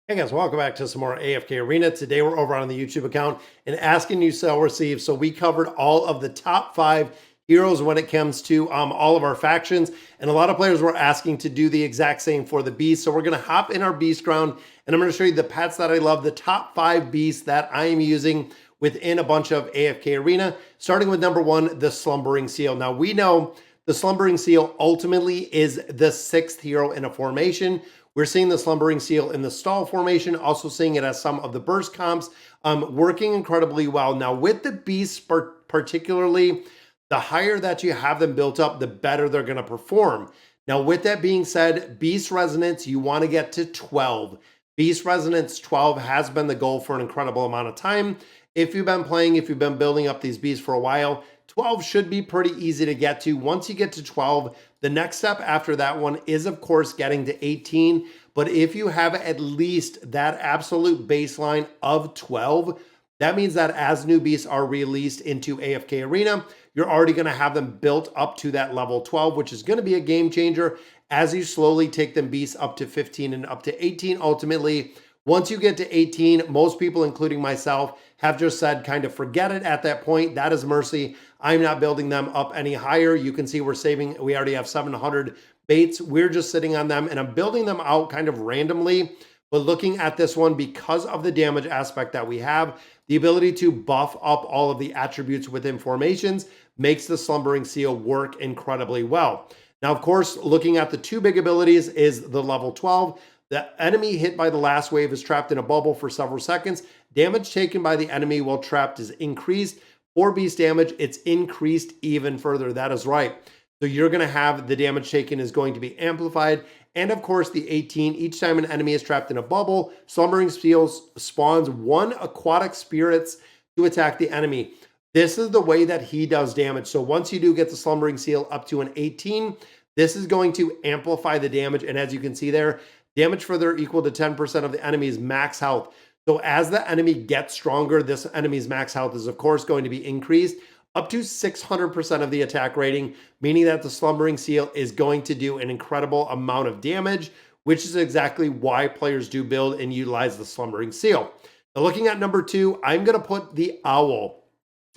Hey guys, welcome back to some more AFK Arena. Today we're over on the YouTube account and asking you sell receive. So we covered all of the top 5 heroes when it comes to all of our factions, and a lot of players were asking to do the exact same for the beast. So we're going to hop in our beast ground and I'm going to show you the pets that I love, the top 5 beasts that I am using within a bunch of AFK Arena, starting with number 1, the Slumbering Seal. Now we know the Slumbering Seal ultimately is the 6th hero in a formation. We're seeing the Slumbering Seal in the stall formation, also seeing it as some of the burst comps, working incredibly well. Now with the beasts particularly, the higher that you have them built up, the better they're going to perform. Now with that being said, beast resonance, you want to get to 12. Beast resonance 12 has been the goal for an incredible amount of time. If you've been playing, if you've been building up these beasts for a while, 12 should be pretty easy to get to. Once you get to 12, the next step after that one is, of course, getting to 18. But if you have at least that absolute baseline of 12, that means that as new beasts are released into AFK Arena, you're already going to have them built up to that level 12, which is going to be a game changer as you slowly take them beasts up to 15 and up to 18 ultimately. Once you get to 18, most people, including myself, have just said kind of forget it at that point. That is mercy. I'm not building them up any higher. You can see we're saving. We already have 700 baits. We're just sitting on them and I'm building them out kind of randomly. But looking at this one, because of the damage aspect that we have, the ability to buff up all of the attributes within formations makes the Slumbering Seal work incredibly well. Now, of course, looking at the 2 big abilities is the level 12. The enemy hit by the last wave is trapped in a bubble for several seconds. Damage taken by the enemy while trapped is increased. For beast damage, it's increased even further. That is right. So you're going to have the damage taken is going to be amplified. And of course, the 18, each time an enemy is trapped in a bubble, Slumbering Seal spawns 1 aquatic spirits to attack the enemy. This is the way that he does damage. So once you do get the Slumbering Seal up to an 18, this is going to amplify the damage. And as you can see there, damage further equal to 10% of the enemy's max health. So as the enemy gets stronger, this enemy's max health is of course going to be increased up to 600% of the attack rating, meaning that the Slumbering Seal is going to do an incredible amount of damage, which is exactly why players do build and utilize the Slumbering Seal. Now looking at number 2, I'm going to put the Owl.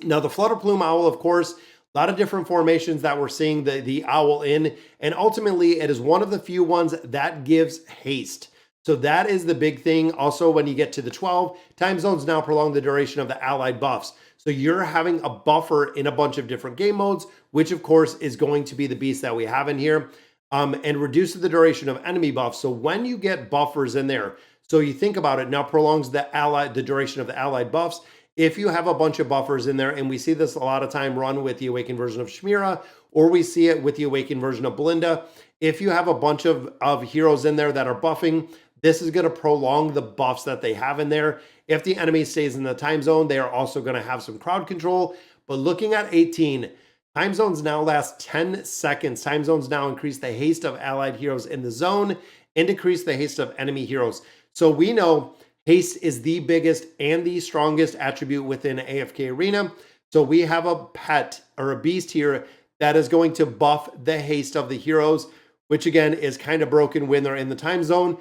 Now the Flutterplume Owl, of course, a lot of different formations that we're seeing the owl in, and ultimately it is one of the few ones that gives haste. So that is the big thing. Also, when you get to the 12, time zones now prolong the duration of the allied buffs. So you're having a buffer in a bunch of different game modes, which of course is going to be the beast that we have in here, and reduces the duration of enemy buffs. So when you get buffers in there, so you think about it, now prolongs the duration of the allied buffs. If you have a bunch of buffers in there, and we see this a lot of time run with the Awakened version of Shmira, or we see it with the Awakened version of Belinda, if you have a bunch of heroes in there that are buffing, this is going to prolong the buffs that they have in there. If the enemy stays in the time zone, they are also going to have some crowd control. But looking at 18, time zones now last 10 seconds. Time zones now increase the haste of allied heroes in the zone and decrease the haste of enemy heroes. So we know haste is the biggest and the strongest attribute within AFK Arena. So we have a pet or a beast here that is going to buff the haste of the heroes, which again is kind of broken when they're in the time zone,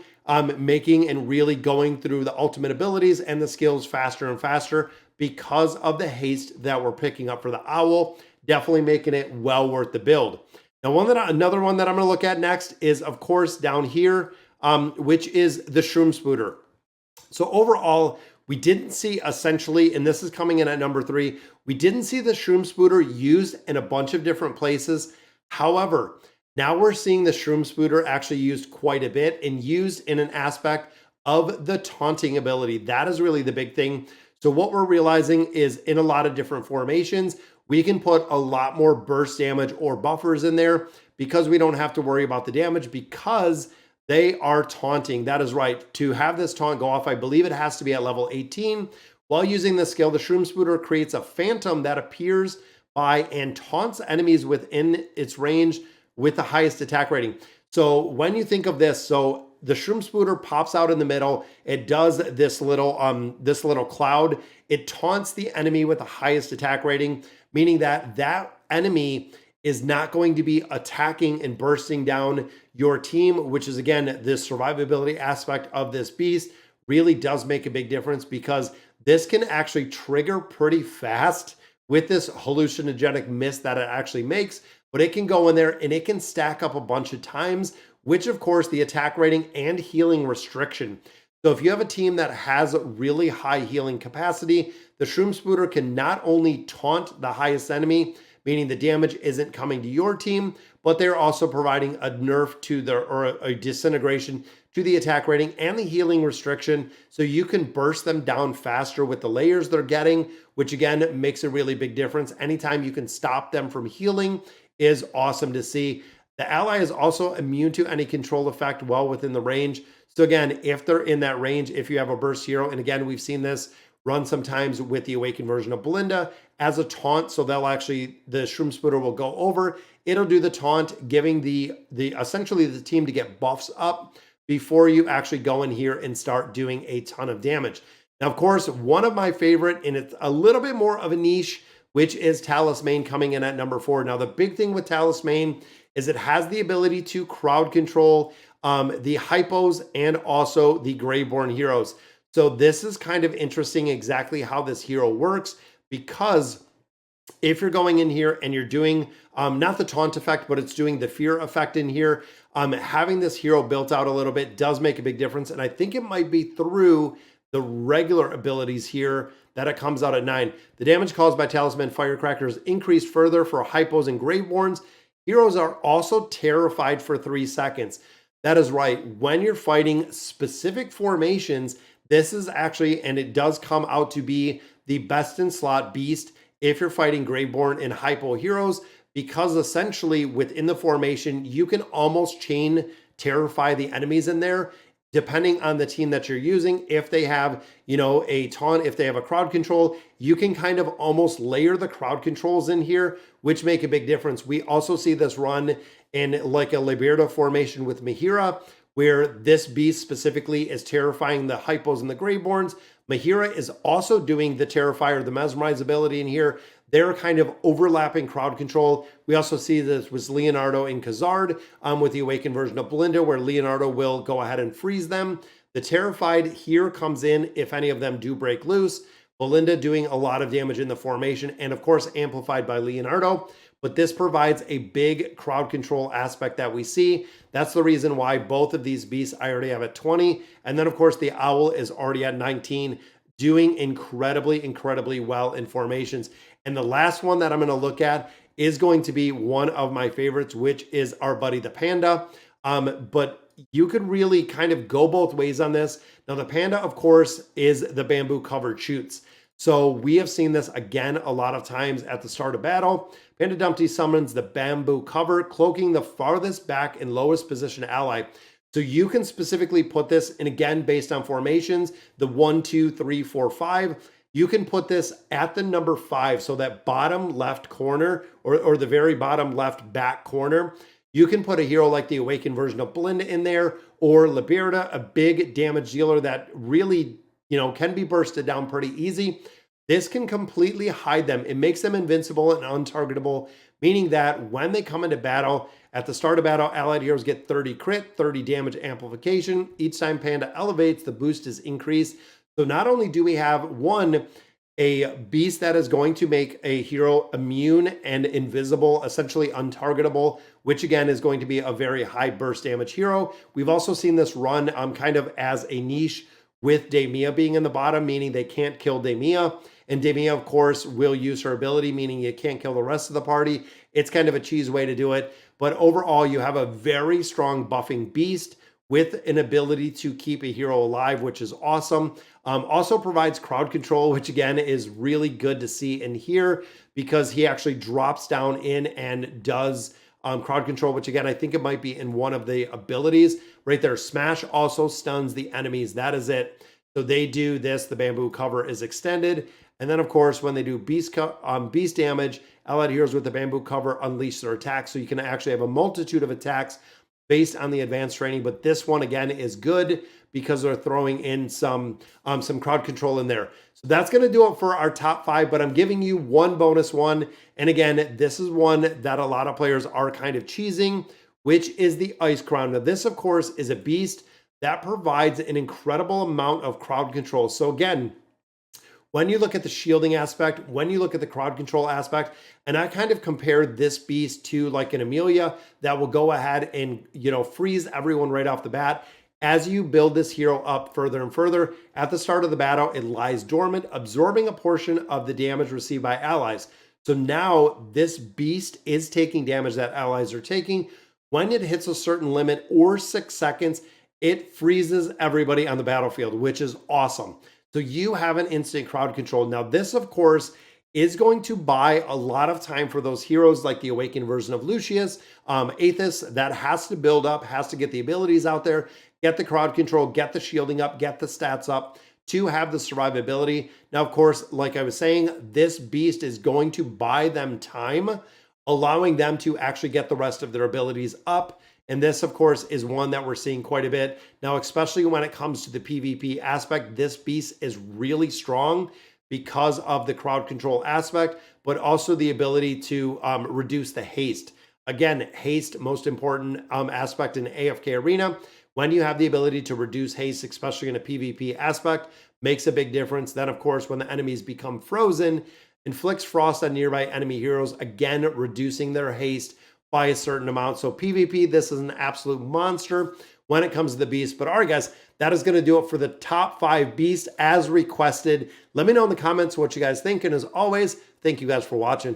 making and really going through the ultimate abilities and the skills faster and faster because of the haste that we're picking up for the Owl, definitely making it well worth the build. Now, another one that I'm going to look at next is, of course, down here, which is the Shroomspouter. So overall, we didn't see essentially, and this is coming in at number 3, we didn't see the Shroomspouter used in a bunch of different places. However, now we're seeing the Shroomspouter actually used quite a bit and used in an aspect of the taunting ability. That is really the big thing. So what we're realizing is in a lot of different formations, we can put a lot more burst damage or buffers in there because we don't have to worry about the damage because they are taunting. That is right. To have this taunt go off, I believe it has to be at level 18. While using this skill, the Shroomspouter creates a phantom that appears by and taunts enemies within its range with the highest attack rating. So when you think of this, so the Shroomspouter pops out in the middle. It does this little cloud. It taunts the enemy with the highest attack rating, meaning that that enemy is not going to be attacking and bursting down your team, which is again, this survivability aspect of this beast really does make a big difference because this can actually trigger pretty fast with this hallucinogenic mist that it actually makes, but it can go in there and it can stack up a bunch of times, which of course the attack rating and healing restriction. So if you have a team that has really high healing capacity, the Shroomspouter can not only taunt the highest enemy, meaning the damage isn't coming to your team, but they're also providing a nerf to their, or a disintegration to the attack rating and the healing restriction, so you can burst them down faster with the layers they're getting, which again makes a really big difference. Anytime you can stop them from healing is awesome to see. The ally is also immune to any control effect well within the range. So again, if they're in that range, if you have a burst hero, and again, we've seen this run sometimes with the awakened version of Belinda as a taunt, so they'll actually, the Shroomspouter will go over, it'll do the taunt, giving the essentially the team to get buffs up before you actually go in here and start doing a ton of damage. Now, of course, one of my favorite, and it's a little bit more of a niche, which is Talisman coming in at number 4. Now, the big thing with Talisman is it has the ability to crowd control the hypos and also the Greyborn heroes. So this is kind of interesting exactly how this hero works, because if you're going in here and you're doing not the taunt effect, but it's doing the fear effect in here, having this hero built out a little bit does make a big difference. And I think it might be through the regular abilities here that it comes out at 9. The damage caused by Talisman Firecrackers increased further for hypos and Greyborns. Heroes are also terrified for 3 seconds. That is right. When you're fighting specific formations, this is actually, and it does come out to be the best in slot beast if you're fighting Greyborn and hypo heroes, because essentially within the formation, you can almost chain terrify the enemies in there, depending on the team that you're using. If they have, you know, a taunt, if they have a crowd control, you can kind of almost layer the crowd controls in here, which make a big difference. We also see this run in like a Liberta formation with Mahira, where this beast specifically is terrifying the hypos and the Greyborns. Mahira is also doing the Terrifier, the Mesmerize ability in here. They're kind of overlapping crowd control. We also see this with Leonardo and Khazard with the awakened version of Belinda, where Leonardo will go ahead and freeze them. The Terrified here comes in if any of them do break loose. Belinda doing a lot of damage in the formation, and of course amplified by Leonardo. But this provides a big crowd control aspect that we see. That's the reason why both of these beasts I already have at 20. And then of course the Owl is already at 19, doing incredibly, incredibly well in formations. And the last one that I'm going to look at is going to be one of my favorites, which is our buddy the Panda. But you could really kind of go both ways on this. Now the Panda, of course, is the bamboo covered shoots. So we have seen this again a lot of times at the start of battle. Panda Dumpty summons the bamboo cover, cloaking the farthest back and lowest position ally. So you can specifically put this, and again, based on formations, the 1, 2, 3, 4, 5, you can put this at the number 5. So that bottom left corner, or the very bottom left back corner, you can put a hero like the awakened version of Belinda in there, or Liberta, a big damage dealer that really, you know, can be bursted down pretty easy. This can completely hide them. It makes them invincible and untargetable, meaning that when they come into battle, at the start of battle, allied heroes get 30 crit, 30 damage amplification. Each time Panda elevates, the boost is increased. So not only do we have a beast that is going to make a hero immune and invisible, essentially untargetable, which again is going to be a very high burst damage hero. We've also seen this run kind of as a niche with Demia being in the bottom, meaning they can't kill Demia. And Demia, of course, will use her ability, meaning you can't kill the rest of the party. It's kind of a cheese way to do it. But overall, you have a very strong buffing beast with an ability to keep a hero alive, which is awesome. Also provides crowd control, which again is really good to see in here, because he actually drops down in and does crowd control, which again, I think it might be in one of the abilities right there. Smash also stuns the enemies. That is it. So they do this, the bamboo cover is extended. And then of course, when they do beast damage, allied heroes with the bamboo cover unleash their attacks. So you can actually have a multitude of attacks based on the advanced training. But this one again is good because they're throwing in some crowd control in there. So that's going to do it for our top 5, but I'm giving you one bonus one. And again, this is one that a lot of players are kind of cheesing, which is the Ice Crown. Now this, of course, is a beast that provides an incredible amount of crowd control. So again, when you look at the shielding aspect, when you look at the crowd control aspect, and I kind of compared this beast to like an Amelia that will go ahead and, freeze everyone right off the bat. As you build this hero up further and further, at the start of the battle, it lies dormant, absorbing a portion of the damage received by allies. So now this beast is taking damage that allies are taking. When it hits a certain limit or 6 seconds, it freezes everybody on the battlefield, which is awesome. So you have an instant crowd control. Now this, of course, is going to buy a lot of time for those heroes like the awakened version of Lucius, Aethys, that has to build up, has to get the abilities out there, get the crowd control, get the shielding up, get the stats up to have the survivability. Now, of course, like I was saying, this beast is going to buy them time, allowing them to actually get the rest of their abilities up. And this, of course, is one that we're seeing quite a bit. Now, especially when it comes to the PvP aspect, this beast is really strong because of the crowd control aspect, but also the ability to reduce the haste. Again, haste, most important aspect in AFK Arena. When you have the ability to reduce haste, especially in a PvP aspect, makes a big difference. Then, of course, when the enemies become frozen, inflicts frost on nearby enemy heroes, again, reducing their haste by a certain amount. So PvP, this is an absolute monster when it comes to the beast. But all right, guys, that is going to do it for the top 5 beasts as requested. Let me know in the comments what you guys think. And as always, thank you guys for watching.